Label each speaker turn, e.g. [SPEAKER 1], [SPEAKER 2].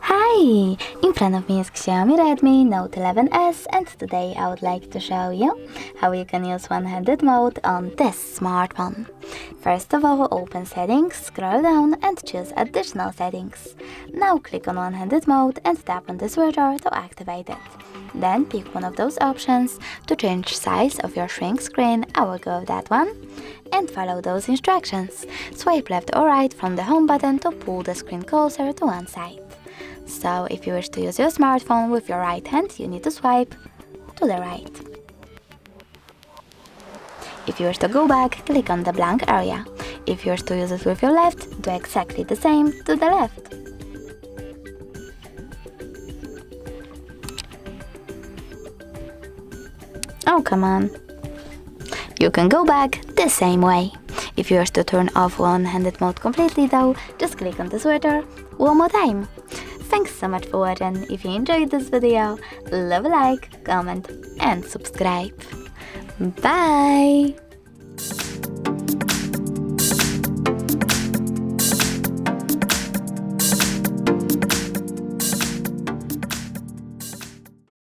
[SPEAKER 1] Hi! In front of me is Xiaomi Redmi Note 11s, and today I would like to show you how you can use one-handed mode on this smartphone. First of all, open settings, scroll down and choose additional settings. Now click on one-handed mode and tap on the switcher to activate it. Then pick one of those options to change size of your shrink screen. I will go with that one. And follow those instructions. Swipe left or right from the home button to pull the screen closer to one side. So if you wish to use your smartphone with your right hand, you need to swipe to the right. If you wish to go back, click on the blank area. If you wish to use it with your left, do exactly the same to the left. Oh, come on. You can go back the same way. If you wish to turn off one-handed mode completely though, just click on the switcher one more time. Thanks so much for watching. If you enjoyed this video, leave a like, comment and subscribe. Bye!